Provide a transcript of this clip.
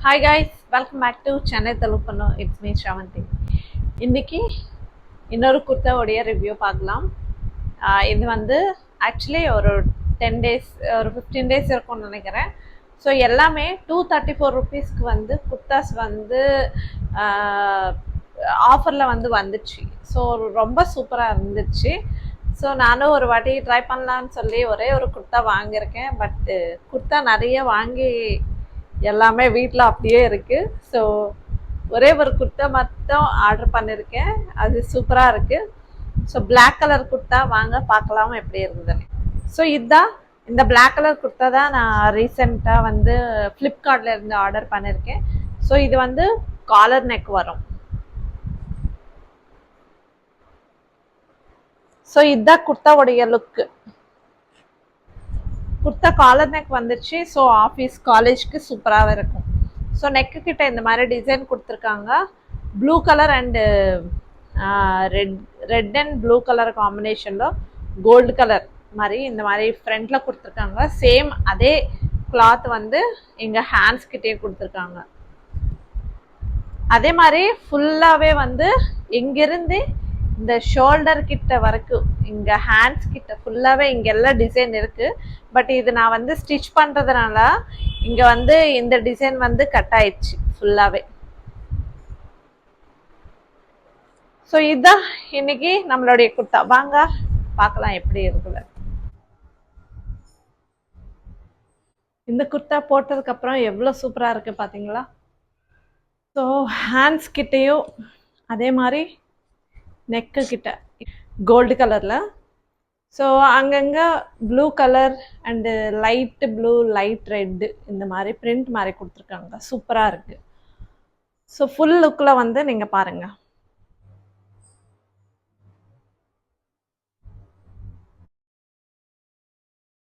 Hi guys, welcome back to Chennai Telugu. It's me Shravanti. இன்னைக்கு இன்னொரு குர்த்தாவுடைய review பார்க்கலாம். இது வந்து ஆக்சுவலி ஒரு 10 டேஸ் ஒரு 15 டேஸ் இருக்கும்னு நினைக்கிறேன். ஸோ எல்லாமே 234 ருபீஸ்க்கு வந்து குர்த்தாஸ் வந்து ஆஃபரில் வந்து வந்துச்சு. ஸோ ரொம்ப சூப்பராக இருந்துச்சு. ஸோ நானும் ஒரு வாட்டி ட்ரை பண்ணலான்னு சொல்லி ஒரே ஒரு குர்த்தா வாங்கியிருக்கேன். பட்டு குர்த்தா நிறைய வாங்கி எல்லாமே வீட்டில் அப்படியே இருக்குது. ஸோ ஒரே ஒரு குர்த்தா மட்டும் ஆர்டர் பண்ணியிருக்கேன். அது சூப்பராக இருக்குது. ஸோ பிளாக் கலர் குர்த்தா வாங்க பார்க்கலாம் எப்படி இருந்ததுன்னு. ஸோ இதுதான் இந்த பிளாக் கலர் குர்த்தா தான் நான் ரீசெண்டாக வந்து ஃப்ளிப்கார்ட்டில் இருந்து ஆர்டர் பண்ணியிருக்கேன். ஸோ இது வந்து காலர் நெக் வரும். ஸோ இதுதான் குர்த்தாவுடைய லுக்கு. குர்த்தா காலர் நெக் வந்துச்சு. ஸோ ஆஃபீஸ் காலேஜ்க்கு சூப்பராகவே இருக்கும். ஸோ நெக்கு கிட்ட இந்த மாதிரி டிசைன் கொடுத்துருக்காங்க. Blue colour and red and blue colour காம்பினேஷனில் கோல்டு கலர் மாதிரி இந்த மாதிரி ஃப்ரண்ட்டில் கொடுத்துருக்காங்க. சேம் அதே கிளாத் வந்து எங்கள் ஹேண்ட்ஸ் கிட்டே கொடுத்துருக்காங்க. அதே மாதிரி ஃபுல்லாகவே வந்து இங்கிருந்து இந்த ஷோல்டர் கிட்ட வரைக்கும் இங்கே ஹேண்ட்ஸ் கிட்ட ஃபுல்லாகவே இங்கே எல்லாம் டிசைன் இருக்குது. பட் இது நான் வந்து ஸ்டிச் பண்ணுறதுனால இங்கே வந்து இந்த டிசைன் வந்து கட் ஆயிடுச்சு ஃபுல்லாகவே. ஸோ இதுதான் இன்னைக்கு நம்மளுடைய குர்த்தா. வாங்க பார்க்கலாம் எப்படி இருக்குல்ல. இந்த குர்த்தா போட்டதுக்கப்புறம் எவ்வளோ சூப்பராக இருக்குது பார்த்தீங்களா. ஸோ ஹேண்ட்ஸ் கிட்டேயும் அதே மாதிரி நெக்கு கிட்ட கோல்டு கலரில். ஸோ அங்கங்கே blue colour and light blue light red இந்த மாதிரி பிரிண்ட் மாதிரி கொடுத்துருக்காங்க. சூப்பராக இருக்குது. ஸோ ஃபுல் லுக்கில் வந்து நீங்கள் பாருங்கள்.